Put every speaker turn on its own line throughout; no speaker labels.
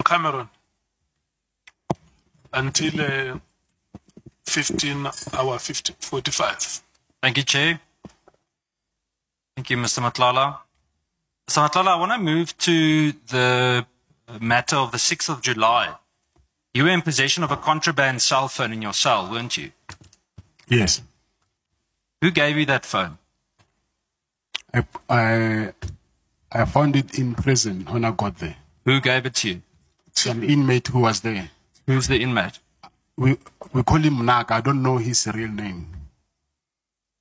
Cameron until 15:45.
Thank you, Chair. Thank you, Mr. Matlala. So, Matlala, I want to move to the matter of the 6th of July. You were in possession of a contraband cell phone in your cell, weren't you?
Yes.
Who gave you that phone?
I found it in prison when I got there.
Who gave it to you?
An inmate who was there.
Who's the inmate?
We call him Nak. I don't know his real name.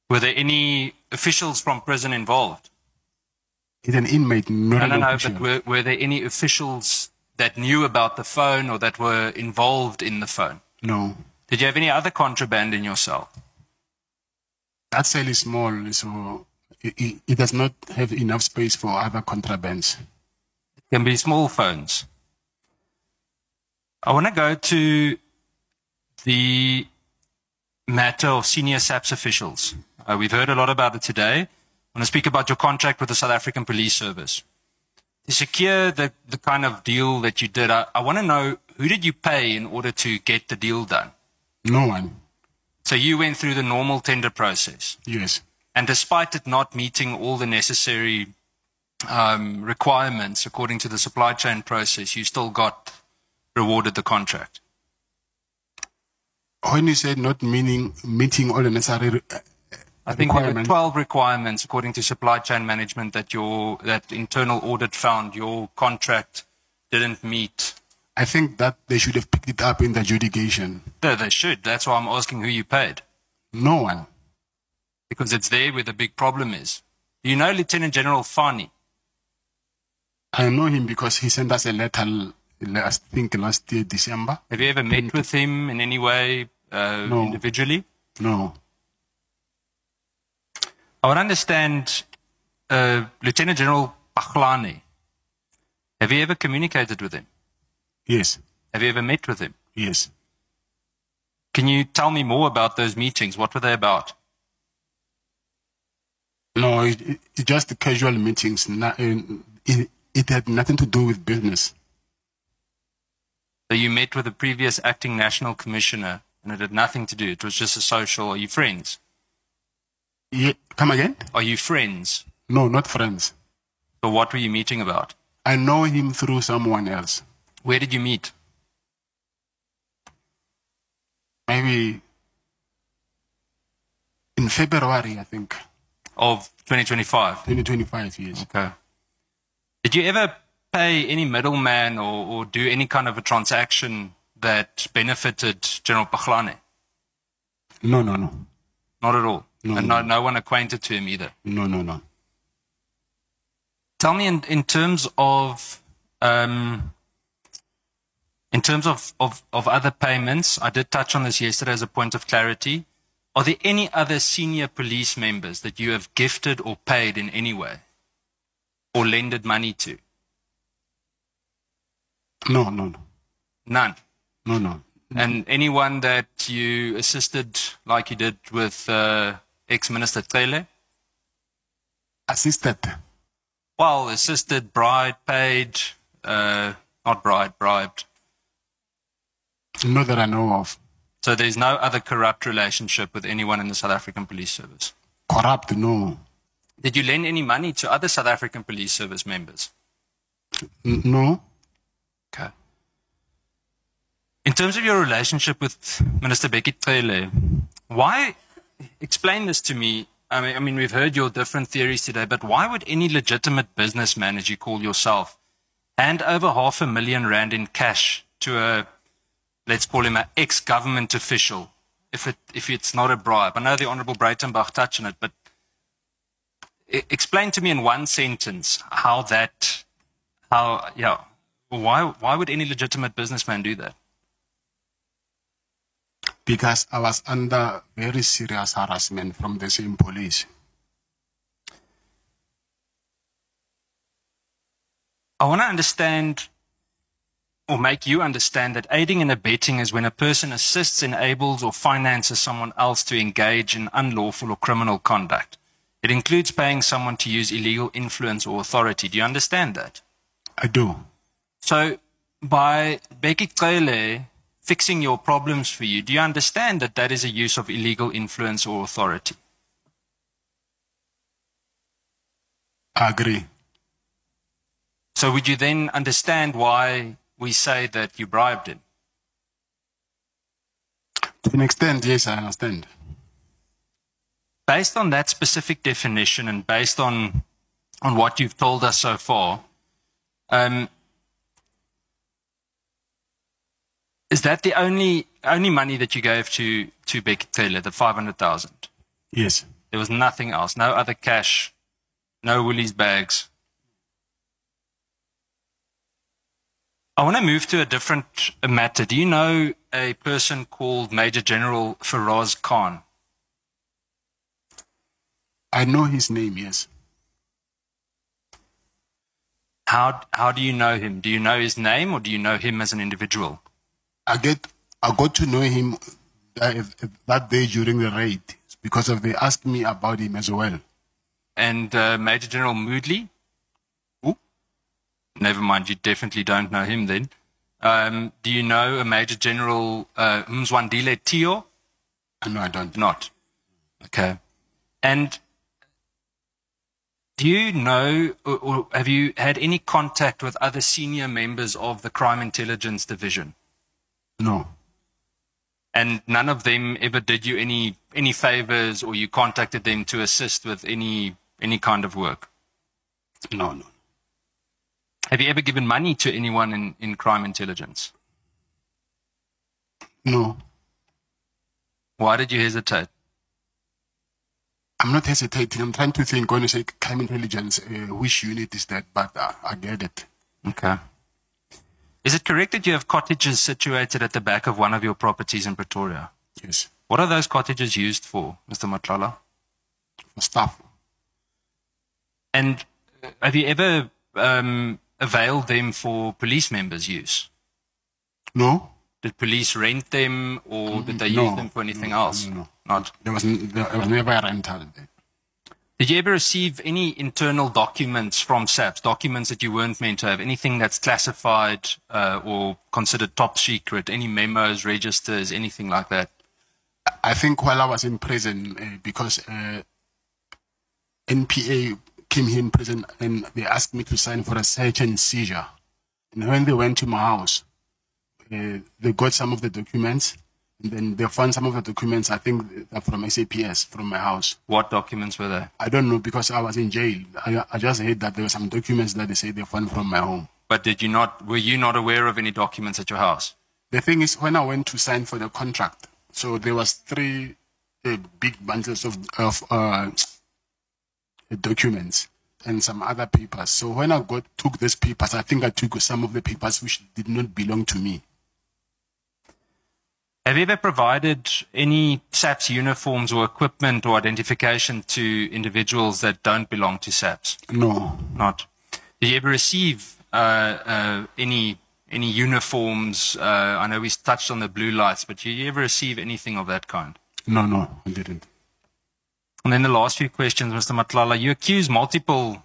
Were there any officials from prison involved?
He's an inmate, not an official.
But were there any officials that knew about the phone or that were involved in the phone?
No.
Did you have any other contraband in your cell?
That cell is small, so it does not have enough space for other contrabands.
It can be small phones. I want to go to the matter of senior SAPS officials. We've heard a lot about it today. I want to speak about your contract with the South African Police Service. To secure the kind of deal that you did, I want to know, who did you pay in order to get the deal done?
No one.
So you went through the normal tender process?
Yes.
And despite it not meeting all the necessary requirements according to the supply chain process, you still got rewarded the contract?
When you said not meeting all the necessary
I think there were 12 requirements according to supply chain management that internal audit found your contract didn't meet.
I think that they should have picked it up in the adjudication.
No, they should. That's why I'm asking who you paid.
No one.
Because it's there where the big problem is. You know Lieutenant General Fani?
I know him because he sent us a letter, I think last year, December.
Have you ever met with him in any way,
No.
individually?
No.
I want to understand Lieutenant General Paghlane. Have you ever communicated with him?
Yes.
Have you ever met with him?
Yes.
Can you tell me more about those meetings? What were they about?
No, it's just casual meetings. It had nothing to do with business.
So you met with the previous acting national commissioner and it had nothing to do. It was just a social. Are you friends?
Yeah. Come again?
Are you friends?
No, not friends.
So what were you meeting about?
I know him through someone else.
Where did you meet?
Maybe in February, I think.
Of 2025?
2025, yes.
Okay. Did you ever pay any middleman or do any kind of a transaction that benefited General Paghlane?
No.
Not at all?
No,
and
no.
no one acquainted to him either?
No.
Tell me in terms of other payments, I did touch on this yesterday as a point of clarity. Are there any other senior police members that you have gifted or paid in any way or lended money to?
No.
None?
No.
And anyone that you assisted like you did with ex-Minister Cele?
Assisted.
Well, assisted, bribed, paid, not bribed.
Not that I know of.
So there's no other corrupt relationship with anyone in the South African Police Service?
Corrupt, no.
Did you lend any money to other South African Police Service members?
No.
Okay. In terms of your relationship with Minister Becky Cele, why, explain this to me. I mean, we've heard your different theories today, but why would any legitimate businessman, as you call yourself, hand over R500,000 in cash to a, let's call him an ex-government official, if it's not a bribe? I know the Honourable Breitenbach touched on it, but explain to me in one sentence why would any legitimate businessman do that?
Because I was under very serious harassment from the same police.
I want to understand, or make you understand, that aiding and abetting is when a person assists, enables, or finances someone else to engage in unlawful or criminal conduct. It includes paying someone to use illegal influence or authority. Do you understand that?
I do.
So by Becky Cele fixing your problems for you, do you understand that that is a use of illegal influence or authority?
I agree.
So would you then understand why we say that you bribed him?
To an extent, yes, I understand.
Based on that specific definition and based on what you've told us so far, is that the only money that you gave to Becky Taylor, the 500,000?
Yes.
There was nothing else, no other cash, no Woolies bags. I want to move to a different matter. Do you know a person called Major General Feroz Khan?
I know his name, yes.
How do you know him? Do you know his name or do you know him as an individual?
I got to know him that day during the raid because they asked me about him as well.
And Major General Moodley?
Who?
Never mind, you definitely don't know him then. Do you know a Major General Mzwandile Tio?
No, I don't.
Not. Okay. And do you know or have you had any contact with other senior members of the Crime Intelligence Division?
No.
And none of them ever did you any favors or you contacted them to assist with any kind of work?
No.
Have you ever given money to anyone in crime intelligence?
No.
Why did you hesitate?
I'm not hesitating. I'm trying to think when you say crime intelligence, which unit is that? But I get it.
Okay. Is it correct that you have cottages situated at the back of one of your properties in Pretoria?
Yes.
What are those cottages used for, Mr. Matlala?
For staff.
And have you ever availed them for police members' use?
No.
Did police rent them or did they use them for anything else?
No.
Not.
There was never a rental there.
Did you ever receive any internal documents from SAPS, documents that you weren't meant to have, anything that's classified or considered top secret, any memos, registers, anything like that?
I think while I was in prison, because NPA came here in prison and they asked me to sign for a search and seizure. And when they went to my house, they got some of the documents. And then they found some of the documents, I think, from SAPS, from my house.
What documents were they?
I don't know because I was in jail. I just heard that there were some documents that they say they found from my home.
But were you not aware of any documents at your house?
The thing is, when I went to sign for the contract, so there was 3 big bundles of documents and some other papers. So when I took these papers, I think I took some of the papers which did not belong to me.
Have you ever provided any SAPS uniforms or equipment or identification to individuals that don't belong to SAPS?
No.
Not. Did you ever receive any uniforms? I know we touched on the blue lights, but did you ever receive anything of that kind?
No, I didn't.
And then the last few questions, Mr. Matlala. You accuse multiple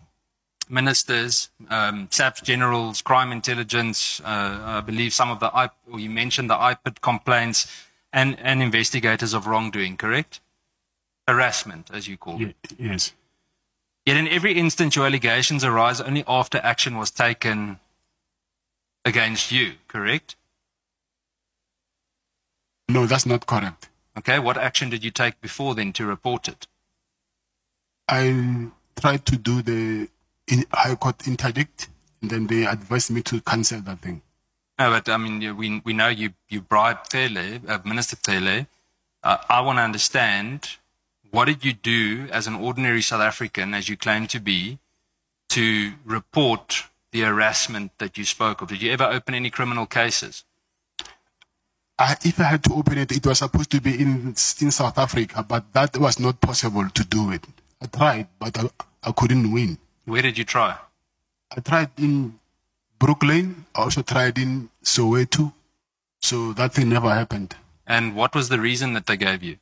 ministers, SAPS generals, crime intelligence, I believe some of you mentioned the IPID complaints, and investigators of wrongdoing, correct? Harassment, as you call it.
Yes.
Yet in every instance, your allegations arise only after action was taken against you, correct?
No, that's not correct.
Okay, what action did you take before then to report it?
I tried to do the High Court interdict, and then they advised me to cancel that thing.
No, but I mean, we know you bribed Tele, Minister Tele. I want to understand, what did you do as an ordinary South African, as you claim to be, to report the harassment that you spoke of? Did you ever open any criminal cases?
If I had to open it, it was supposed to be in South Africa, but that was not possible to do it. I tried, but I couldn't win.
Where did you try?
I tried in Brooklyn. I also tried in Soweto. So that thing never happened.
And what was the reason that they gave you?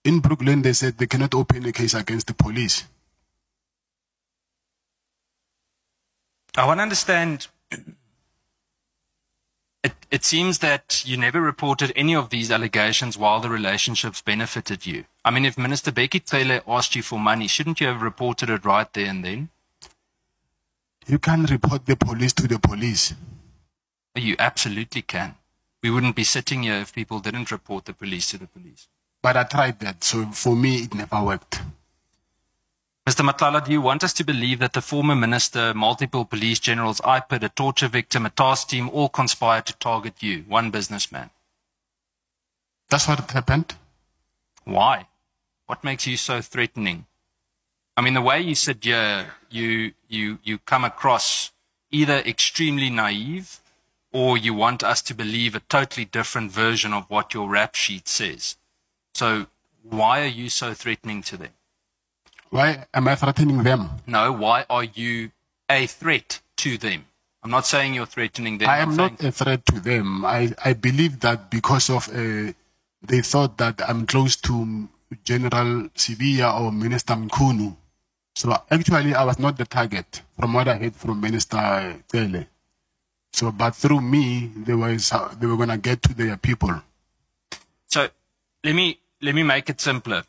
In Brooklyn, they said they cannot open a case against the police.
I want to understand it seems that you never reported any of these allegations while the relationships benefited you. I mean, if Minister Becky Cele asked you for money, shouldn't you have reported it right there and then?
You can report the police to the police.
You absolutely can. We wouldn't be sitting here if people didn't report the police to the police.
But I tried that, so for me it never worked.
Mr. Matlala, do you want us to believe that the former minister, multiple police generals, IPID, a torture victim, a task team, all conspired to target you, one businessman?
That's what happened.
Why? What makes you so threatening? I mean, the way you sit here, you come across either extremely naive or you want us to believe a totally different version of what your rap sheet says. So why are you so threatening to them?
Why am I threatening them?
No, why are you a threat to them? I'm not saying you're threatening them.
I am not a threat to them. I believe that because of they thought that I'm close to General Sibiya or Minister Mkhunu. So actually I was not the target from what I heard from Minister Tele. So, but through me, they were going to get to their people.
So let me make it simpler.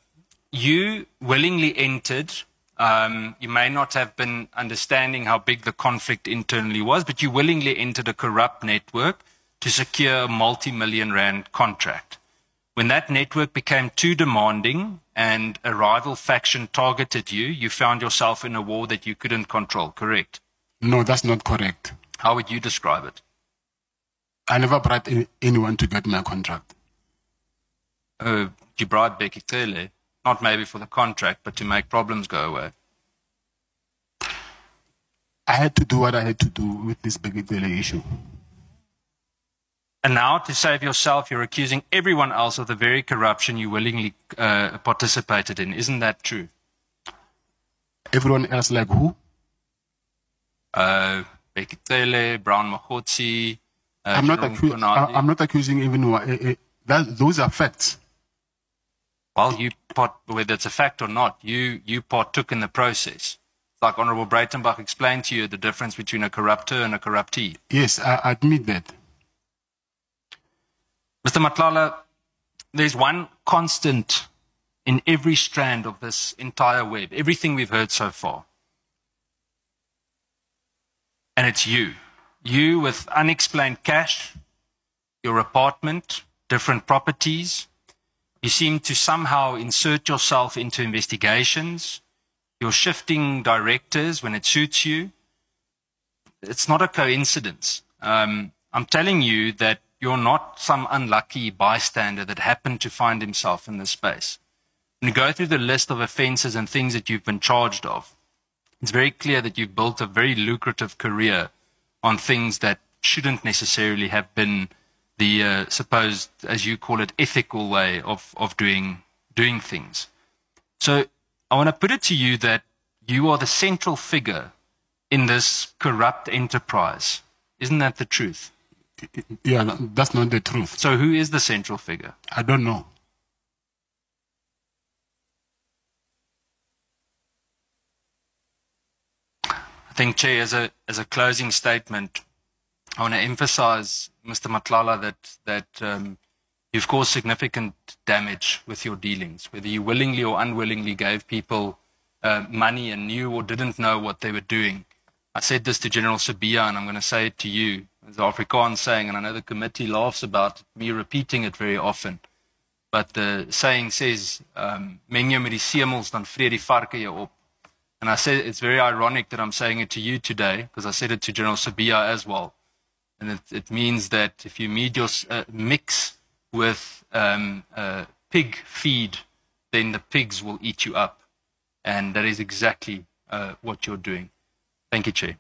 You willingly entered, you may not have been understanding how big the conflict internally was, but you willingly entered a corrupt network to secure a multi-million rand contract. When that network became too demanding and a rival faction targeted you, you found yourself in a war that you couldn't control, correct?
No, that's not correct.
How would you describe it?
I never bribed anyone to get my contract.
You bribed Becky Cele, not maybe for the contract, but to make problems go away.
I had to do what I had to do with this Becky Cele issue.
And now, to save yourself, you're accusing everyone else of the very corruption you willingly participated in. Isn't that true?
Everyone else like who?
Becky Cele, Brown Mahotsi.
I'm not accusing even those are facts.
Well, whether it's a fact or not, you partook in the process. It's like Honorable Breitenbach explained to you the difference between a corruptor and a corruptee.
Yes, I admit that.
Mr. Matlala, there's one constant in every strand of this entire web, everything we've heard so far. And it's you. You with unexplained cash, your apartment, different properties. You seem to somehow insert yourself into investigations. You're shifting directors when it suits you. It's not a coincidence. I'm telling you that you're not some unlucky bystander that happened to find himself in this space. When you go through the list of offenses and things that you've been charged of, it's very clear that you've built a very lucrative career on things that shouldn't necessarily have been the supposed, as you call it, ethical way of doing things. So I want to put it to you that you are the central figure in this corrupt enterprise. Isn't that the truth?
Yeah, that's not the truth.
So who is the central figure?
I don't know.
I think, Chair, as a closing statement, I want to emphasize, Mr. Matlala, that you've caused significant damage with your dealings, whether you willingly or unwillingly gave people money and knew or didn't know what they were doing. I said this to General Sibiya, and I'm going to say it to you. As the Afrikaans saying, and I know the committee laughs about me repeating it very often, but the saying says, "Meng jou met die semels, dan vreet die varke jou op." And I said it's very ironic that I'm saying it to you today, because I said it to General Sibiya as well. And it means that if you mix with pig feed, then the pigs will eat you up. And that is exactly what you're doing. Thank you, Chair.